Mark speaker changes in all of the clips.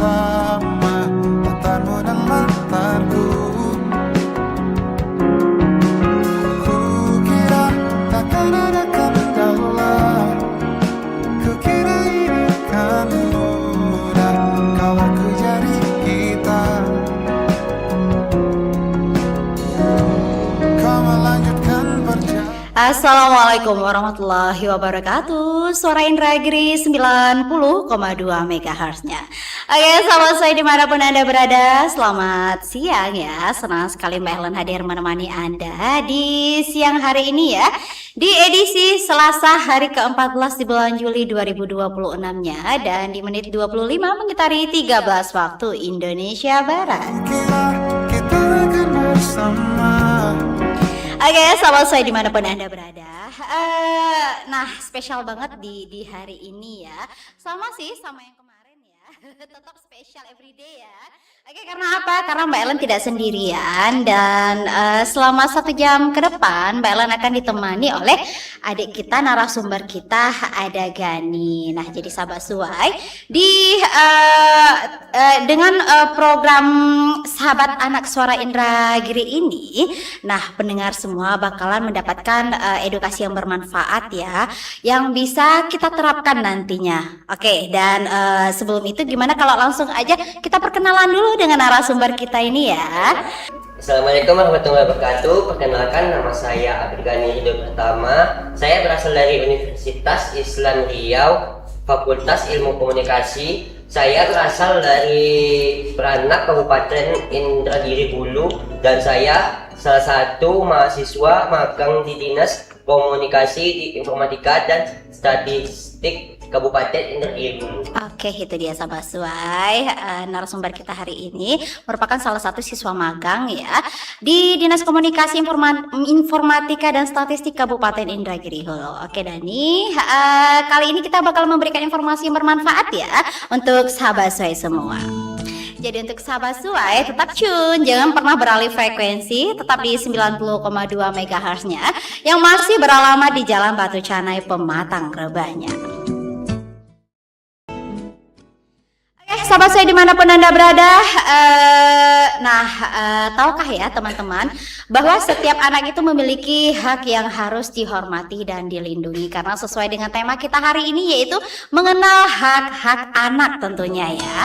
Speaker 1: bersama mantanmu dan mantanku. Kukira takkan ada kendala, kukira ini kan mudah kalau ku jadi kita. Kau melanjutkan perjalanan.
Speaker 2: Assalamualaikum warahmatullahi wabarakatuh. Suara Indragiri 90,2 MHz-nya. Oke, sahabat saya dimanapun Anda berada, selamat siang ya. Senang sekali Mbak Ellen hadir menemani Anda di siang hari ini ya, di edisi Selasa hari ke-14 di bulan Juli 2026-nya, dan di menit 25 mengitari 13 waktu Indonesia Barat.
Speaker 1: Kukira kita akan bersama.
Speaker 2: Oke, sahabat saya dimanapun Anda berada. Nah, spesial banget di hari ini ya. Sama sih sama yang kemarin ya. Tetap spesial everyday ya. Oke, karena apa? Karena Mbak Ellen tidak sendirian, dan selama 1 jam ke depan Mbak Ellen akan ditemani oleh adik kita, narasumber kita, ada Gani. Nah, jadi sahabat Suai di dengan program Sahabat Anak Suara Indragiri ini, nah pendengar semua bakalan mendapatkan edukasi yang bermanfaat ya, yang bisa kita terapkan nantinya. Oke, dan sebelum itu gimana kalau langsung aja kita perkenalan dulu dengan narasumber kita ini ya.
Speaker 3: Assalamualaikum warahmatullahi wabarakatuh. Perkenalkan, nama saya Abid Gani Hidup Pertama. Saya berasal dari Universitas Islam Riau, Fakultas Ilmu Komunikasi. Saya berasal dari Beranak, Kabupaten Indragiri Hulu, dan saya salah satu mahasiswa magang di Dinas Komunikasi di Informatika dan Statistik Kabupaten Indragiri Hulu.
Speaker 2: Oke, itu dia sahabat Suai. Narasumber kita hari ini merupakan salah satu siswa magang ya di Dinas Komunikasi Informatika dan Statistik Kabupaten Indragiri Hulu. Oke Dani, kali ini kita bakal memberikan informasi yang bermanfaat ya untuk sahabat Suai semua. Jadi untuk sahabat Suai tetap tune, jangan pernah beralih frekuensi, tetap di 90,2 MHz-nya yang masih beralamat di Jalan Batu Canai, Pematang, Rebahnya. Sahabat saya dimanapun Anda berada, tahukah ya teman-teman bahwa setiap anak itu memiliki hak yang harus dihormati dan dilindungi, karena sesuai dengan tema kita hari ini, yaitu mengenal hak-hak anak tentunya ya.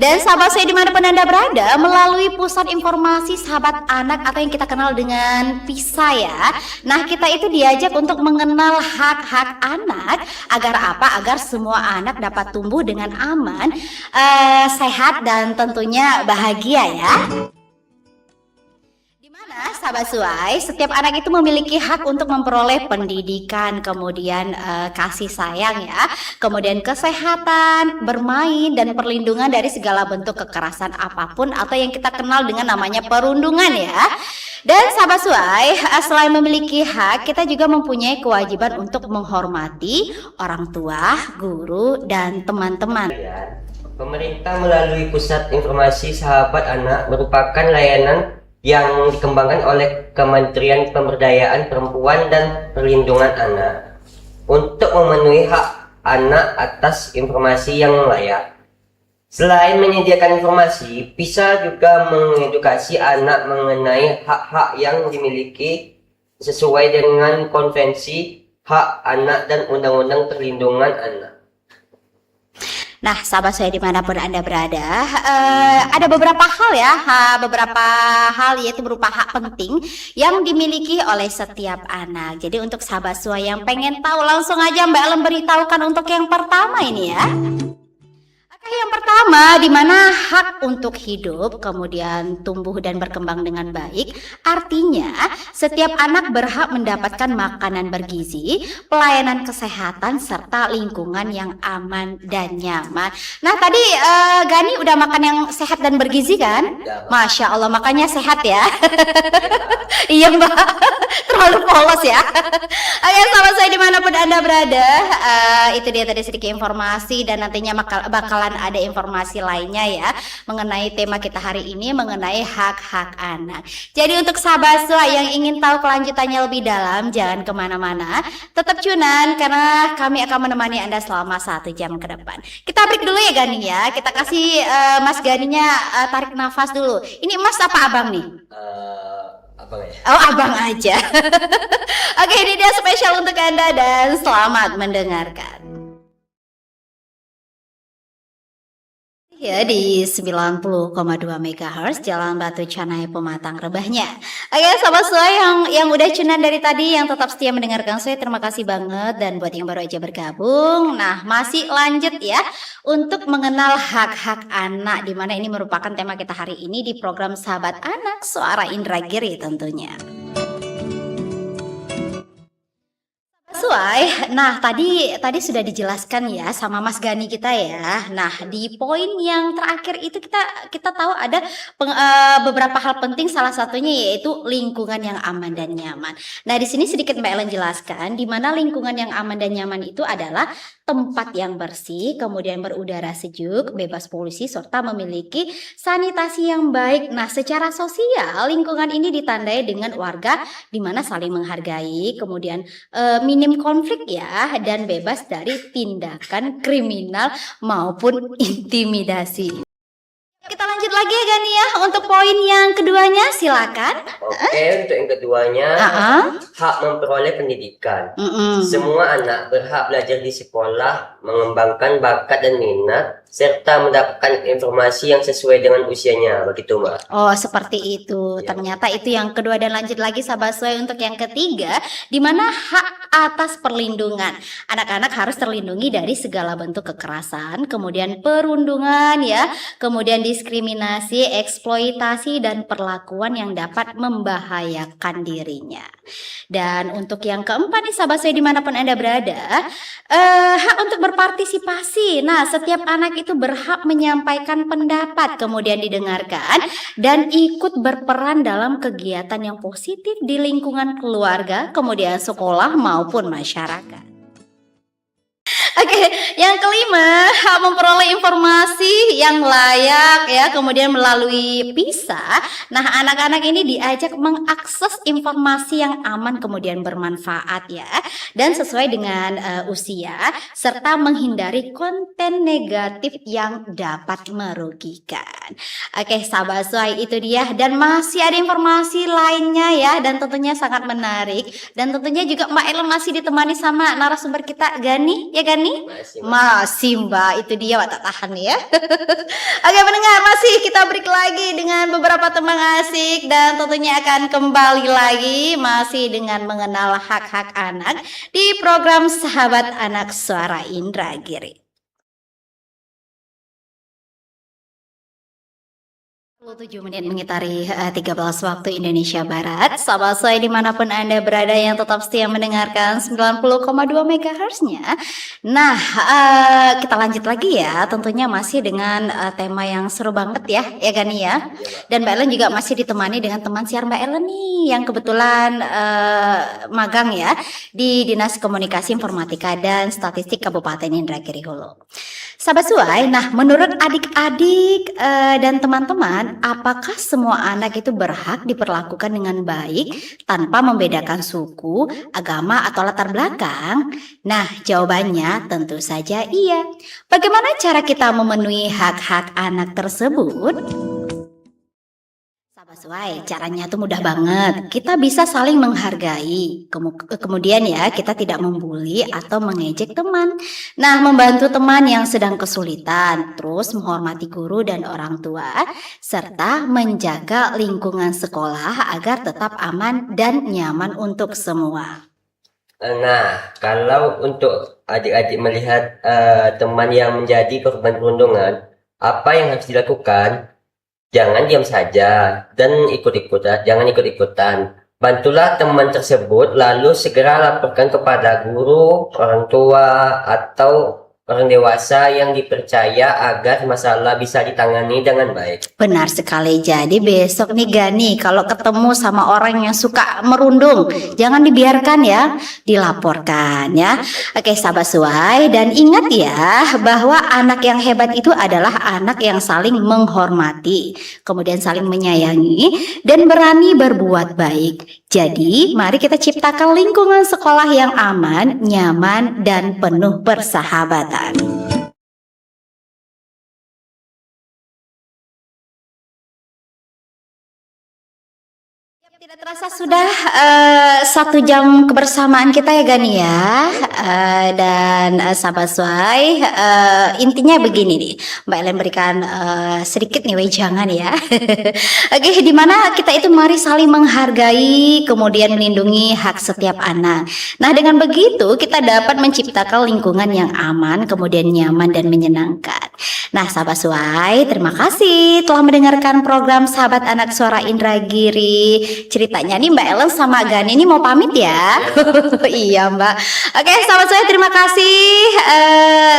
Speaker 2: Dan sahabat saya dimanapun Anda berada, melalui Pusat Informasi Sahabat Anak atau yang kita kenal dengan PISA ya. Nah, kita itu diajak untuk mengenal hak-hak anak. Agar apa? Agar semua anak dapat tumbuh dengan aman, sehat, dan tentunya bahagia ya. Sahabat Suai, setiap anak itu memiliki hak untuk memperoleh pendidikan, kemudian kasih sayang ya, kemudian kesehatan, bermain, dan perlindungan dari segala bentuk kekerasan apapun atau yang kita kenal dengan namanya perundungan ya. Dan sahabat Suai, selain memiliki hak, kita juga mempunyai kewajiban untuk menghormati orang tua, guru, dan teman-teman.
Speaker 3: Pemerintah melalui Pusat Informasi Sahabat Anak merupakan layanan yang dikembangkan oleh Kementerian Pemberdayaan Perempuan dan Perlindungan Anak untuk memenuhi hak anak atas informasi yang layak. Selain menyediakan informasi, PISA juga mengedukasi anak mengenai hak-hak yang dimiliki sesuai dengan Konvensi Hak Anak dan Undang-Undang Perlindungan Anak.
Speaker 2: Nah, sahabat saya dimanapun Anda berada, ada beberapa hal ya, beberapa hal yaitu berupa hak penting yang dimiliki oleh setiap anak. Jadi untuk sahabat Suai yang pengen tahu, langsung aja Mbak Ellen beritahukan untuk yang pertama ini ya. Yang pertama, di mana hak untuk hidup, kemudian tumbuh dan berkembang dengan baik. Artinya, setiap anak berhak mendapatkan makanan bergizi, pelayanan kesehatan, serta lingkungan yang aman dan nyaman. Nah, tadi Gani udah makan yang sehat dan bergizi kan? Masya Allah, makanya sehat ya. Iya Mbak, terlalu polos ya. Oke, sahabat saya dimanapun Anda berada, itu dia tadi sedikit informasi dan nantinya bakalan ada informasi lainnya ya mengenai tema kita hari ini mengenai hak-hak anak. Jadi untuk sahabat saya yang ingin tahu kelanjutannya lebih dalam, jangan kemana-mana, tetap cunan karena kami akan menemani Anda selama 1 jam ke depan. Kita break dulu ya Gani ya, kita kasih Mas Ganinya tarik nafas dulu. Ini Mas apa Abang nih?
Speaker 3: Abang ya.
Speaker 2: Oh abang aja. Oke, ini dia spesial untuk Anda dan selamat mendengarkan. Ya di 90,2 MHz Jalan Batu Canai Pematang Rebahnya. Oke sahabat saya yang udah cunan dari tadi, yang tetap setia mendengarkan saya, terima kasih banget. Dan buat yang baru aja bergabung, nah masih lanjut ya untuk mengenal hak-hak anak, dimana ini merupakan tema kita hari ini di program Sahabat Anak Suara Indragiri tentunya. Sesuai. Nah, tadi sudah dijelaskan ya sama Mas Gani kita ya. Nah, di poin yang terakhir itu kita tahu ada beberapa hal penting, salah satunya yaitu lingkungan yang aman dan nyaman. Nah, di sini sedikit Mbak Ellen jelaskan di mana lingkungan yang aman dan nyaman itu adalah tempat yang bersih, kemudian berudara sejuk, bebas polusi, serta memiliki sanitasi yang baik. Nah, secara sosial lingkungan ini ditandai dengan warga di mana saling menghargai, kemudian minim konflik ya, dan bebas dari tindakan kriminal maupun intimidasi. Kita lanjut lagi ya Gani ya untuk poin yang keduanya, silakan.
Speaker 3: Oke, untuk yang keduanya, hak memperoleh pendidikan. Semua anak berhak belajar di sekolah, mengembangkan bakat dan minat, serta mendapatkan informasi yang sesuai dengan usianya, begitu Mbak.
Speaker 2: Oh seperti itu,
Speaker 3: Ya.
Speaker 2: ternyata itu yang kedua. Dan lanjut lagi sahabat saya untuk yang ketiga, di mana hak atas perlindungan. Anak-anak harus terlindungi dari segala bentuk kekerasan, kemudian perundungan ya, kemudian diskriminasi, eksploitasi, dan perlakuan yang dapat membahayakan dirinya. Dan untuk yang keempat nih sahabat saya dimanapun Anda berada, hak untuk berpartisipasi. Nah, setiap anak itu berhak menyampaikan pendapat, kemudian didengarkan, dan ikut berperan dalam kegiatan yang positif di lingkungan keluarga, kemudian sekolah maupun masyarakat. Oke, yang kelima, hak memperoleh informasi yang layak ya, kemudian melalui PISA. Nah, anak-anak ini diajak mengakses informasi yang aman kemudian bermanfaat ya, dan sesuai dengan usia, serta menghindari konten negatif yang dapat merugikan. Oke, sahabat Suai, itu dia, dan masih ada informasi lainnya ya, dan tentunya sangat menarik, dan tentunya juga Mbak Ellen masih ditemani sama narasumber kita Gani, ya Gani? Masih Mbak, itu dia Mbak, tak tahan ya. Oke pendengar, masih kita break lagi dengan beberapa teman asik, dan tentunya akan kembali lagi masih dengan mengenal hak-hak anak di program Sahabat Anak Suara Indragiri. 27 menit mengitari 13 waktu Indonesia Barat. Sahabat saya dimanapun Anda berada yang tetap setia mendengarkan 90,2 MHz-nya. Nah, kita lanjut lagi ya, tentunya masih dengan tema yang seru banget ya Gani ya. Dan Mbak Ellen juga masih ditemani dengan teman siar Mbak Ellen nih, yang kebetulan magang ya di Dinas Komunikasi Informatika dan Statistik Kabupaten Indragiri Hulu. Sahabat Suai, nah menurut adik-adik dan teman-teman, apakah semua anak itu berhak diperlakukan dengan baik tanpa membedakan suku, agama, atau latar belakang? Nah, jawabannya tentu saja iya. Bagaimana cara kita memenuhi hak-hak anak tersebut? Sahabat Suai, caranya tuh mudah banget. Kita bisa saling menghargai. Kemudian ya, kita tidak membuli atau mengejek teman. Nah, membantu teman yang sedang kesulitan, terus menghormati guru dan orang tua, serta menjaga lingkungan sekolah agar tetap aman dan nyaman untuk semua.
Speaker 3: Nah, kalau untuk adik-adik melihat teman yang menjadi korban perundungan, apa yang harus dilakukan? Jangan diam saja dan jangan ikut-ikutan. Bantulah teman tersebut, lalu segera laporkan kepada guru, orang tua, atau orang dewasa yang dipercaya agar masalah bisa ditangani dengan baik.
Speaker 2: Benar sekali. Jadi besok nih Gani, kalau ketemu sama orang yang suka merundung, jangan dibiarkan ya, dilaporkan ya. Oke, sahabat Suai, dan ingat ya bahwa anak yang hebat itu adalah anak yang saling menghormati, kemudian saling menyayangi dan berani berbuat baik. Jadi, mari kita ciptakan lingkungan sekolah yang aman, nyaman, dan penuh persahabatan. Tidak terasa sudah 1 jam kebersamaan kita ya Gani ya. Dan sahabat Suai, intinya begini nih, Mbak Ellen berikan sedikit nih wejangan ya. Oke, dimana kita itu mari saling menghargai, kemudian melindungi hak setiap anak. Nah, dengan begitu kita dapat menciptakan lingkungan yang aman, kemudian nyaman dan menyenangkan. Nah, sahabat Suai, terima kasih telah mendengarkan program Sahabat Anak Suara Indragiri. Ceritanya nih Mbak Ellen sama Gani ini mau pamit ya. Iya Mbak. Oke, sahabat Suai, terima kasih.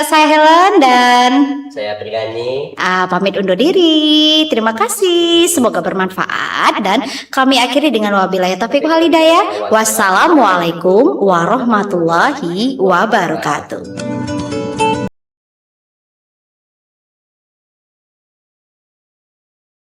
Speaker 2: Saya Helen dan
Speaker 3: Saya Prigani.
Speaker 2: pamit undur diri. Terima kasih. Semoga bermanfaat dan kami akhiri dengan wabillahi taufiq wal hidayah. Wassalamualaikum warahmatullahi wabarakatuh.